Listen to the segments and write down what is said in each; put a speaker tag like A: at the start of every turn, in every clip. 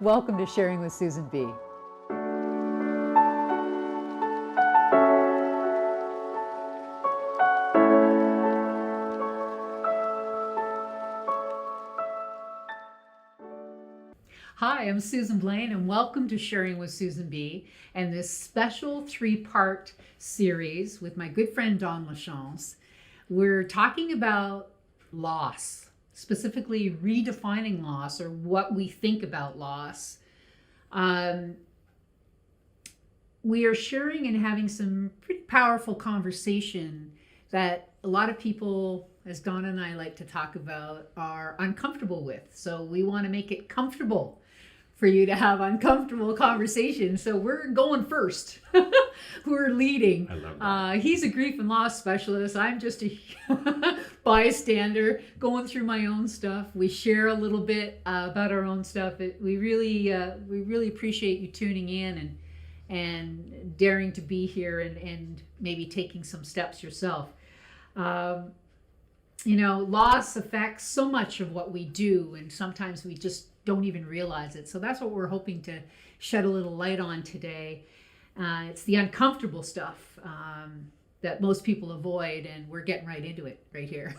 A: Welcome to Sharing with Susan B. Hi, I'm Susan Blaine, and welcome to Sharing with Susan B. and this special three-part series with my good friend Don Lachance. We're talking about loss, specifically redefining loss or what we think about loss. We are sharing and having some pretty powerful conversation that a lot of people, as Don and I like to talk about, are uncomfortable with. So we want to make it comfortable for you to have uncomfortable conversations. So we're going first. We're leading.
B: I love that.
A: He's a grief and loss specialist. I'm just a bystander going through my own stuff. We share a little bit about our own stuff. We really appreciate you tuning in and daring to be here and maybe taking some steps yourself. Loss affects so much of what we do, and sometimes we just don't even realize it. So that's what we're hoping to shed a little light on today. It's the uncomfortable stuff that most people avoid, and we're getting right into it right here.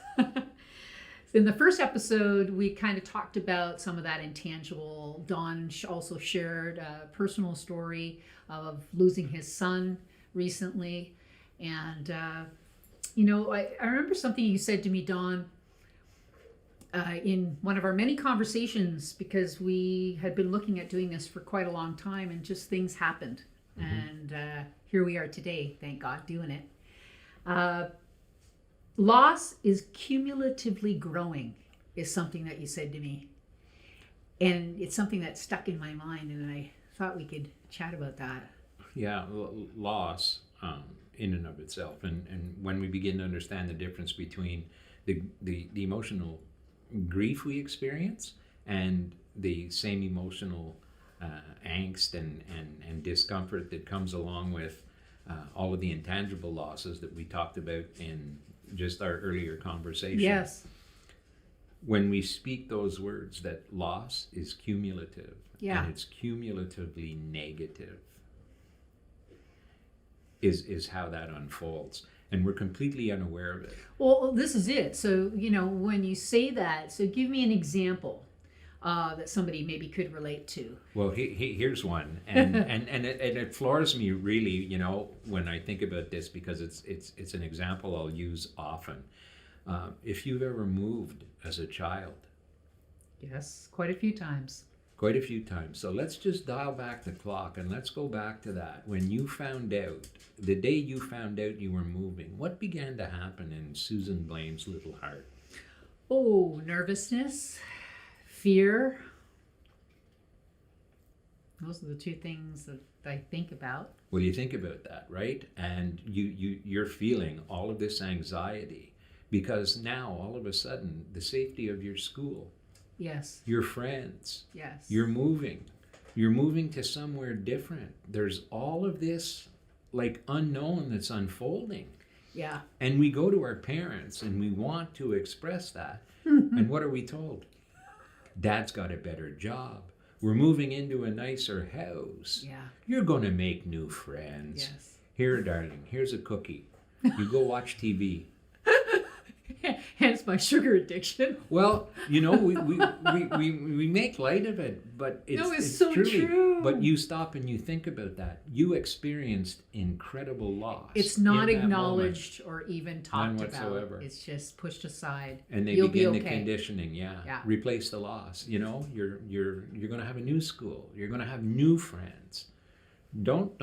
A: In the first episode, we kind of talked about some of that intangible. Don also shared a personal story of losing his son recently. And, I remember something you said to me, Don, in one of our many conversations, because we had been looking at doing this for quite a long time and just things happened. Mm-hmm. And here we are today, thank God, doing it. Loss is cumulatively growing is something that you said to me. And it's something that stuck in my mind, and I thought we could chat about that.
B: Yeah, loss in and of itself. And when we begin to understand the difference between the emotional grief we experience and the same emotional angst and discomfort that comes along with all of the intangible losses that we talked about in just our earlier conversation.
A: Yes.
B: When we speak those words that loss is cumulative,
A: yeah,
B: and it's cumulatively negative, is how that unfolds. And we're completely unaware of it.
A: Well, this is it. So, when you say that, so give me an example that somebody maybe could relate to.
B: Well, here's one, and it floors me really, when I think about this, because it's an example I'll use often. If you've ever moved as a child.
A: Yes, quite a few times.
B: Quite a few times. So let's just dial back the clock and let's go back to that. When you found out, the day you found out you were moving, what began to happen in Susan Blaine's little heart?
A: Oh, nervousness, fear. Those are the two things that I think about.
B: Well, you think about that, right? And you're feeling all of this anxiety because now all of a sudden the safety of your school,
A: yes,
B: your friends,
A: yes,
B: you're moving to somewhere different. There's all of this like unknown that's unfolding.
A: Yeah.
B: And we go to our parents and we want to express that. And what are we told? Dad's got a better job. We're moving into a nicer house.
A: Yeah.
B: You're going to make new friends.
A: Yes.
B: Here, darling, here's a cookie. You go watch TV.
A: Hence my sugar addiction.
B: Well, we make light of it, but it's
A: so
B: truly,
A: true.
B: But you stop and you think about that. You experienced incredible loss.
A: It's not acknowledged or even talked
B: about. None whatsoever.
A: It's just pushed aside.
B: And they begin the conditioning. Yeah. Replace the loss. You're going to have a new school. You're going to have new friends. Don't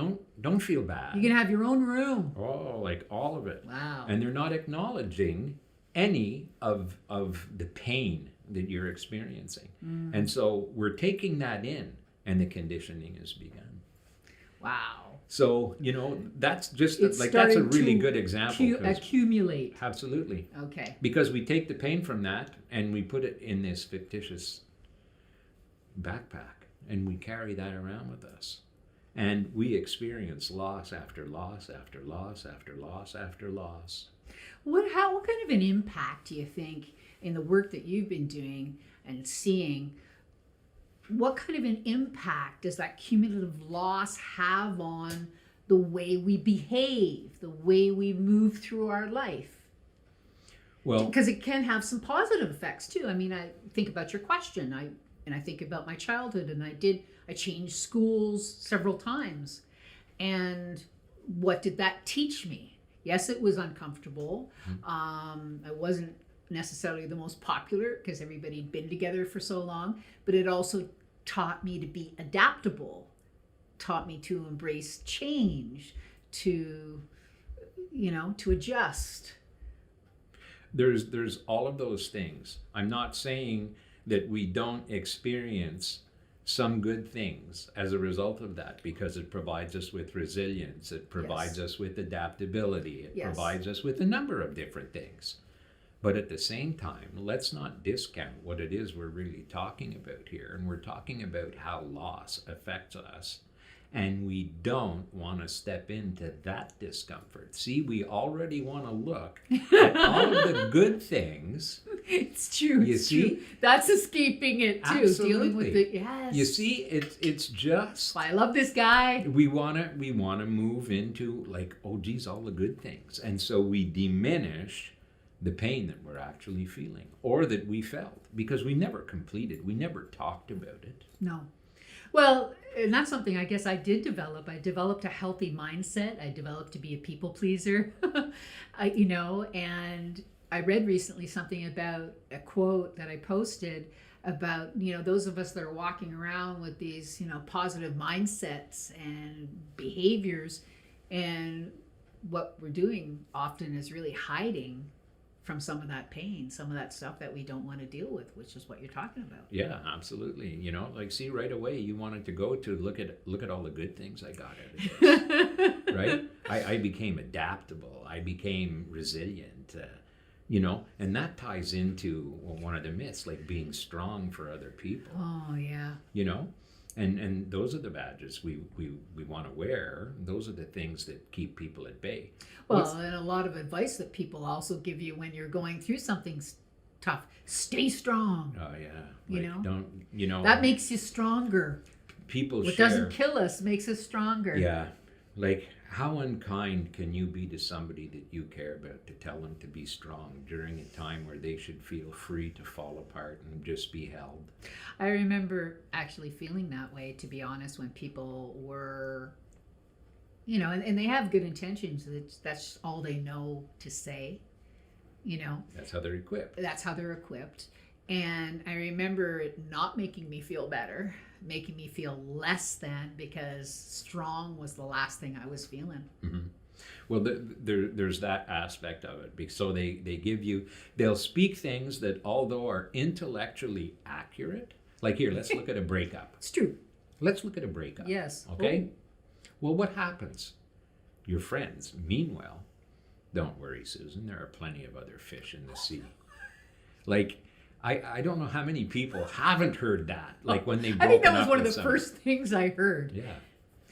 B: feel bad.
A: You're going to have your own room.
B: Oh, like all of it.
A: Wow.
B: And they're not acknowledging any of the pain that you're experiencing. And so we're taking that in, and the conditioning has begun.
A: Wow.
B: So, that's just that's a really good example.
A: Accumulate.
B: Absolutely.
A: Okay.
B: Because we take the pain from that and we put it in this fictitious backpack and we carry that around with us. And we experience loss after loss after loss after loss after loss.
A: What kind of an impact do you think in the work that you've been doing and seeing what kind of an impact does that cumulative loss have on the way we behave, the way we move through our life?
B: Well,
A: Because it can have some positive effects too. I mean, I think about your question. I think about my childhood, and I changed schools several times. And what did that teach me? Yes, it was uncomfortable. I wasn't necessarily the most popular because everybody had been together for so long, but it also taught me to be adaptable, taught me to embrace change, to adjust.
B: there's all of those things. I'm not saying that we don't experience some good things as a result of that, because it provides us with resilience, it provides us with adaptability, it provides us with a number of different things. But at the same time, let's not discount what it is we're really talking about here. And we're talking about how loss affects us. And we don't want to step into that discomfort. See, we already want to look at all of the good things.
A: It's true.
B: You see?
A: True. That's escaping it too.
B: Absolutely.
A: Dealing with it. Yes.
B: You see, it's just
A: I love this guy.
B: we wanna move into like, oh geez, all the good things. And so we diminish the pain that we're actually feeling or that we felt, because we never completed, we never talked about it.
A: No. Well, and that's something I guess I did develop. I developed a healthy mindset. I developed to be a people pleaser, and I read recently something about a quote that I posted about, those of us that are walking around with these, positive mindsets and behaviors, and what we're doing often is really hiding from some of that pain, some of that stuff that we don't want to deal with, which is what you're talking about.
B: Yeah, absolutely. Like, see, right away you wanted to go to look at all the good things I got out of this. Right? I became adaptable. I became resilient. And that ties into one of the myths, like being strong for other people.
A: Oh yeah.
B: And those are the badges we want to wear. Those are the things that keep people at bay.
A: Well, and a lot of advice that people also give you when you're going through something tough: stay strong.
B: Oh yeah. Don't
A: that makes you stronger.
B: People
A: what
B: share.
A: doesn't kill us makes us stronger.
B: Yeah. Like, how unkind can you be to somebody that you care about to tell them to be strong during a time where they should feel free to fall apart and just be held?
A: I remember actually feeling that way, to be honest, when people were, and they have good intentions. That's all they know to say,
B: That's how they're equipped.
A: That's how they're equipped. And I remember it not making me feel better, making me feel less than, because strong was the last thing I was feeling.
B: Mm-hmm. Well, there's that aspect of it. So they'll speak things that, although are intellectually accurate, like here, let's look at a breakup.
A: It's true.
B: Let's look at a breakup.
A: Yes.
B: Okay? Well, what happens? Your friends, meanwhile, don't worry, Susan, there are plenty of other fish in the sea. Like, I don't know how many people haven't heard that. Like when they broke up.
A: I think that was one of the
B: somebody.
A: first things I heard.
B: Yeah.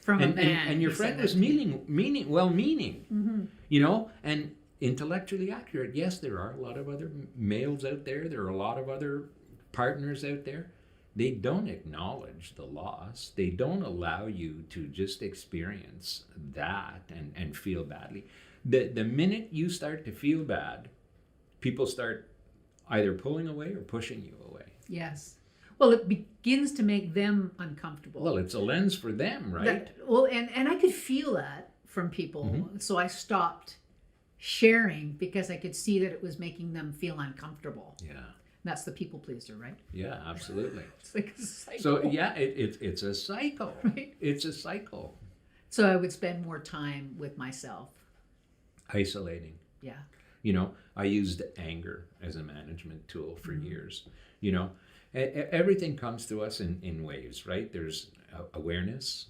A: From a man.
B: And your friend was well-meaning,
A: Mm-hmm.
B: and intellectually accurate. Yes, there are a lot of other males out there. There are a lot of other partners out there. They don't acknowledge the loss. They don't allow you to just experience that and feel badly. The minute you start to feel bad, people start either pulling away or pushing you away.
A: Yes. Well, it begins to make them uncomfortable.
B: Well, it's a lens for them, right?
A: And I could feel that from people.
B: Mm-hmm.
A: So I stopped sharing because I could see that it was making them feel uncomfortable.
B: Yeah.
A: That's the people pleaser, right?
B: Yeah, absolutely.
A: It's like a cycle.
B: So yeah, it's a cycle.
A: Right?
B: It's a cycle.
A: So I would spend more time with myself.
B: Isolating.
A: Yeah.
B: I used anger as a management tool for years. Everything comes to us in waves, right? There's awareness,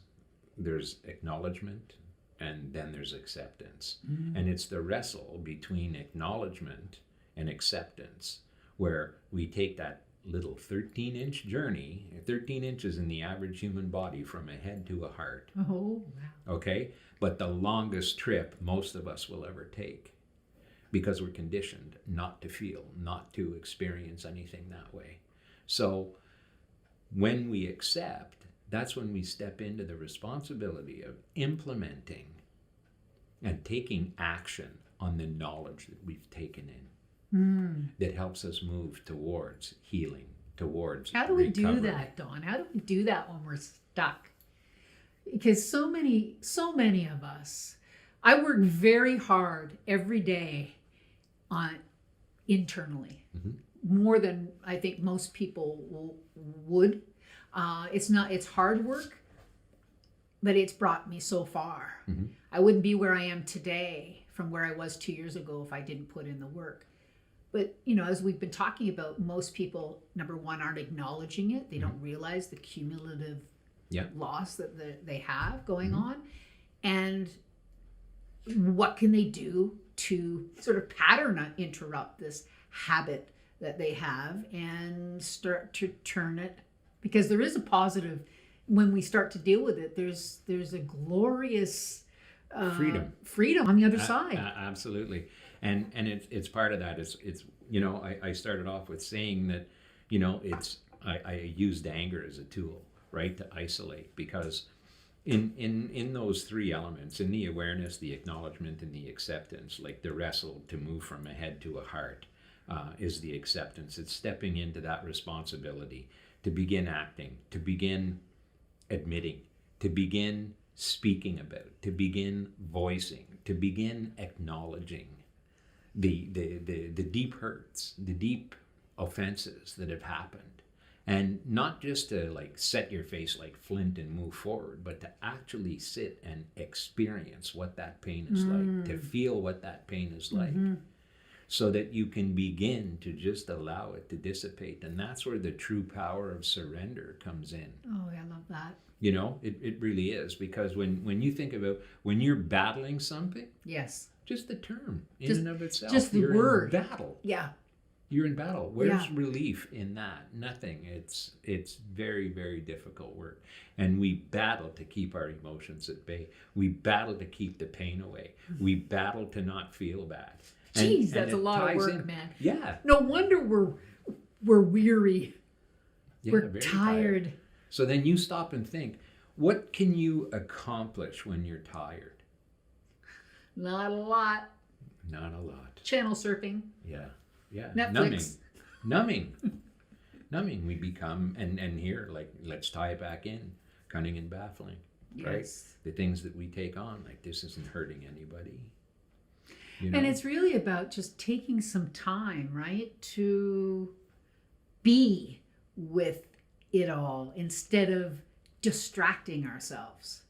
B: there's acknowledgement, and then there's acceptance. Mm-hmm. And it's the wrestle between acknowledgement and acceptance where we take that little 13-inch journey, 13 inches in the average human body from a head to a heart.
A: Oh, wow.
B: Okay? But the longest trip most of us will ever take, because we're conditioned not to feel, not to experience anything that way. So When we accept, that's when we step into the responsibility of implementing and taking action on the knowledge that we've taken in that helps us move towards healing, towards
A: How do we do
B: recovery.
A: that, Dawn? How do we do that when we're stuck? Because so many of us, I work very hard every day on internally, more than I think most people would. It's hard work, but it's brought me so far. I wouldn't be where I am today from where I was 2 years ago if I didn't put in the work. But, as we've been talking about, most people, number one, aren't acknowledging it. They don't realize the cumulative loss that they have going on. And what can they do to sort of pattern interrupt this habit that they have and start to turn it? Because there is a positive when we start to deal with it. There's a glorious freedom on the other side.
B: Absolutely. And it's part of that. It's I started off with saying that I used anger as a tool, right, to isolate, because in those three elements, in the awareness, the acknowledgement, and the acceptance, like the wrestle to move from a head to a heart, is the acceptance. It's stepping into that responsibility to begin acting, to begin admitting, to begin speaking about, to begin voicing, to begin acknowledging the deep hurts, the deep offenses that have happened. And not just to like set your face like flint and move forward, but to actually sit and experience what that pain is like, to feel what that pain is like, so that you can begin to just allow it to dissipate. And that's where the true power of surrender comes in.
A: Oh, I love that.
B: It really is, because when you think about when you're battling something,
A: yes,
B: just the term in and of itself,
A: just the
B: you're
A: word,
B: in battle.
A: Yeah.
B: You're in battle. Where's relief in that? Nothing. It's very, very difficult work. And we battle to keep our emotions at bay. We battle to keep the pain away. We battle to not feel bad.
A: Jeez, that's a lot of work, man.
B: Yeah.
A: No wonder we're weary.
B: Yeah,
A: we're
B: very
A: tired.
B: So then you stop and think, what can you accomplish when you're tired?
A: Not a lot.
B: Not a lot.
A: Channel surfing.
B: Yeah. Yeah.
A: Netflix.
B: Numbing. We become, and here, like, let's tie it back in, cunning and baffling, right?
A: Yes.
B: The things that we take on, like, this isn't hurting anybody.
A: And it's really about just taking some time, right, to be with it all instead of distracting ourselves.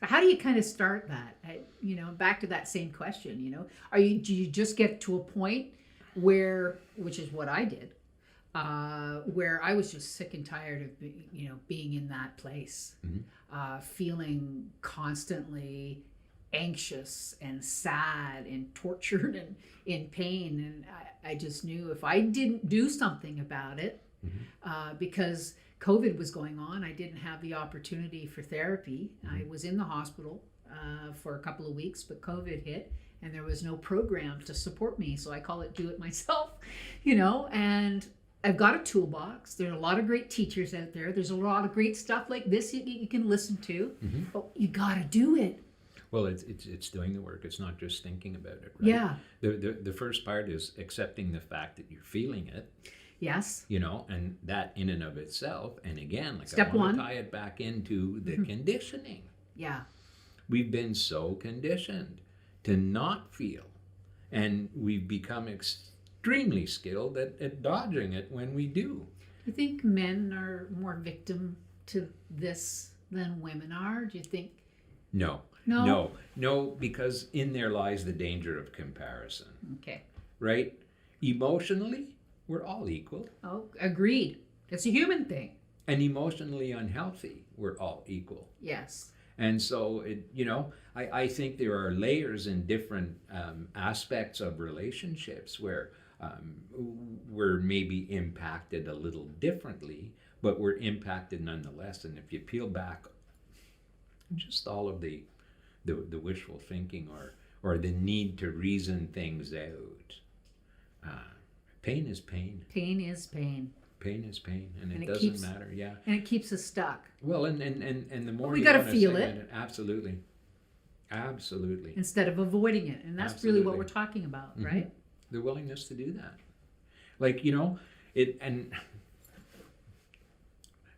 A: So how do you kind of start that? Back to that same question, do you just get to a point where, which is what I did, where I was just sick and tired of, being in that place, feeling constantly anxious and sad and tortured and in pain. And I just knew if I didn't do something about it, because COVID was going on, I didn't have the opportunity for therapy. I was in the hospital for a couple of weeks, but COVID hit and there was no program to support me. So I call it do it myself, and I've got a toolbox. There's a lot of great teachers out there. There's a lot of great stuff like this you can listen to, but you got to do it.
B: Well, it's doing the work. It's not just thinking about it, right?
A: Yeah.
B: The first part is accepting the fact that you're feeling it.
A: Yes.
B: And that in and of itself. And again, like
A: Step
B: I want
A: one.
B: to tie it back into the conditioning.
A: Yeah.
B: We've been so conditioned to not feel. And we've become extremely skilled at dodging it when we do.
A: You think men are more victim to this than women are? Do you think?
B: No. No, because in there lies the danger of comparison.
A: Okay.
B: Right? Emotionally, we're all equal.
A: Oh, agreed. It's a human thing.
B: And emotionally unhealthy, we're all equal.
A: Yes.
B: And so, I think there are layers in different aspects of relationships where we're maybe impacted a little differently, but we're impacted nonetheless. And if you peel back just all of the wishful thinking or the need to reason things out, pain is pain.
A: Pain is pain.
B: Pain is pain, and it
A: it
B: doesn't
A: keeps-
B: matter. Yeah.
A: And it keeps us stuck.
B: Well, and the more
A: we
B: you
A: gotta
B: wanna
A: feel
B: say
A: it.
B: absolutely, absolutely.
A: Instead of avoiding it. And that's really what
B: Absolutely.
A: we're talking about,
B: Mhm.
A: right?
B: The willingness to do that, like, you know, it. And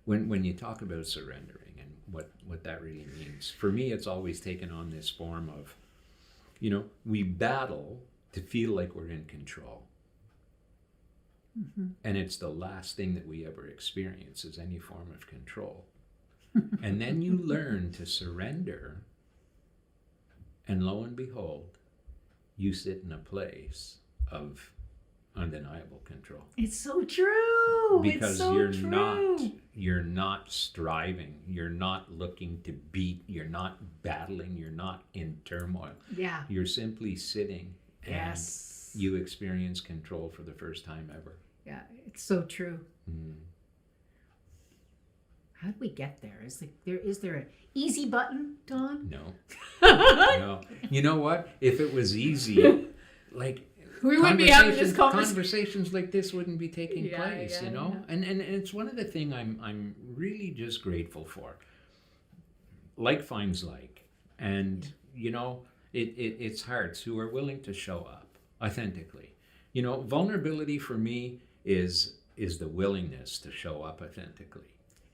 B: when you talk about surrendering and what that really means, for me, it's always taken on this form of, you know, we battle to feel like we're in control. And it's the last thing that we ever experience is any form of control. And then you learn to surrender, and lo and behold, you sit in a place of undeniable control.
A: It's so true.
B: Because
A: it's so
B: you're
A: true.
B: you're not striving, you're not looking to beat, you're not battling, you're not in turmoil.
A: Yeah.
B: You're simply sitting, and
A: Yes.
B: you experience control for the first time ever.
A: Yeah, it's so true.
B: Mm.
A: How do we get there? Is there an easy button, Don?
B: No. No. You know what? If it was easy, like,
A: We wouldn't be having this
B: conversations like this wouldn't be taking
A: Yeah,
B: place,
A: yeah,
B: you know?
A: yeah.
B: And it's one of the things I'm really just grateful for. Like finds like. And, you know, it's hearts who are willing to show up authentically. You know, vulnerability for me is the willingness to show up authentically.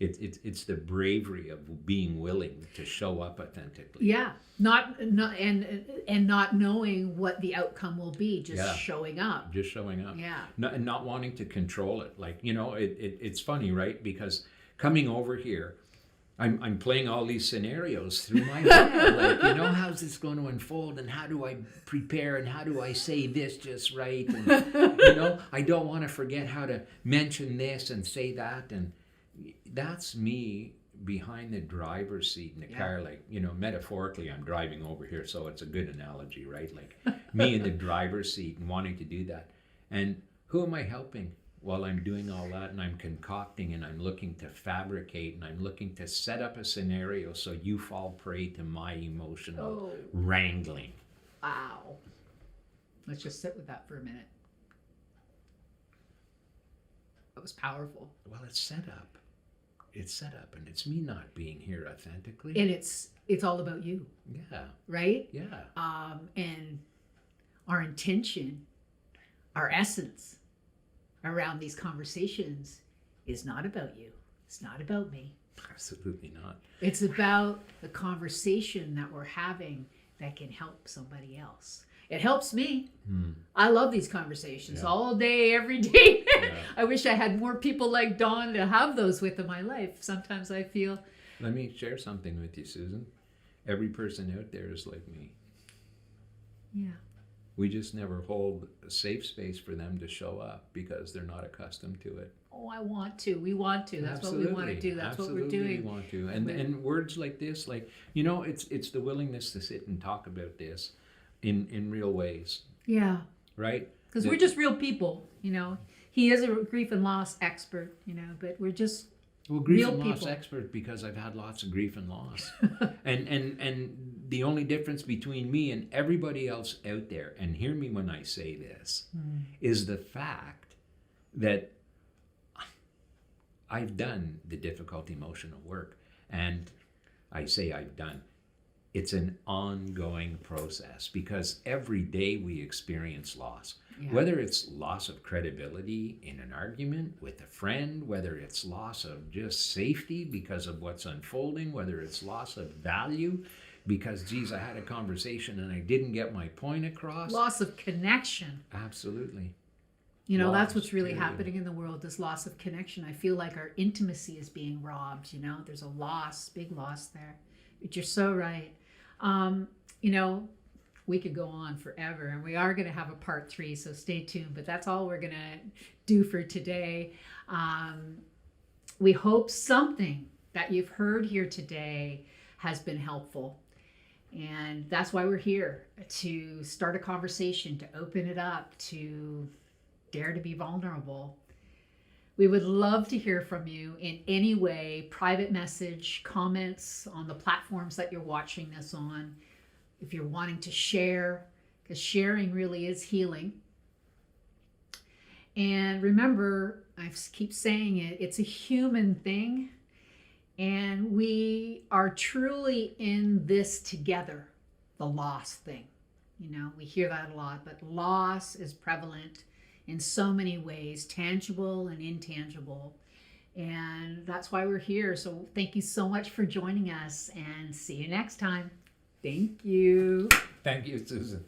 B: It's the bravery of being willing to show up authentically.
A: Yeah, not and not knowing what the outcome will be, just
B: Yeah.
A: showing up.
B: Just showing up.
A: Yeah.
B: And not wanting to control it. Like, you know, it's funny, right? Because coming over here, I'm playing all these scenarios through my head. Like, you know, how's this going to unfold, and how do I prepare, and how do I say this just right? And, you know, I don't want to forget how to mention this and say that. And that's me behind the driver's seat in the car. Like, you know, metaphorically, I'm driving over here, so it's a good analogy, right? Like me in the driver's seat and wanting to do that. And who am I helping while I'm doing all that? And I'm concocting, and I'm looking to fabricate, and I'm looking to set up a scenario so you fall prey to my emotional wrangling.
A: Wow. Let's just sit with that for a minute. That was powerful.
B: Well, it's set up. It's set up, and it's me not being here authentically.
A: And it's all about you,
B: Yeah,
A: right?
B: yeah.
A: And our intention, our essence around these conversations is not about you. It's not about me.
B: Absolutely not.
A: It's about the conversation that we're having that can help somebody else. It helps me. I love these conversations all day, every day. I wish I had more people like Dawn to have those with in my life. Sometimes I feel...
B: Let me share something with you, Susan. Every person out there is like me.
A: Yeah.
B: We just never hold a safe space for them to show up because they're not accustomed to it.
A: Oh, I want to. We want to. That's what we want to do. That's what we're doing.
B: We want to. And words like this, like, you know, it's the willingness to sit and talk about this in real ways,
A: Yeah.
B: right?
A: Because we're just real people, you know. He is a grief and loss expert, you know, but we're just
B: grief
A: real
B: and loss
A: people.
B: expert because I've had lots of grief and loss. and the only difference between me and everybody else out there, and hear me when I say this, is the fact that I've done the difficult emotional work. And I say I've done. It's an ongoing process because every day we experience loss.
A: Yeah.
B: Whether it's loss of credibility in an argument with a friend, whether it's loss of just safety because of what's unfolding, whether it's loss of value because, geez, I had a conversation and I didn't get my point across.
A: loss of connection.
B: Absolutely.
A: You know, that's
B: Loss,
A: what's really
B: period.
A: happening in the world, this loss of connection. I feel like our intimacy is being robbed, you know. There's a loss, big loss there. But you're so right. You know, we could go on forever, and we are going to have a part 3, so stay tuned. But that's all we're going to do for today. We hope something that you've heard here today has been helpful. And that's why we're here, to start a conversation, to open it up, to dare to be vulnerable. We would love to hear from you in any way, private message, comments on the platforms that you're watching this on. If you're wanting to share, because sharing really is healing. And remember, keep saying it, it's a human thing. And we are truly in this together, the loss thing. We hear that a lot, but loss is prevalent in so many ways, tangible and intangible. And that's why we're here. So thank you so much for joining us, and see you next time. Thank you.
B: Thank you, Susan.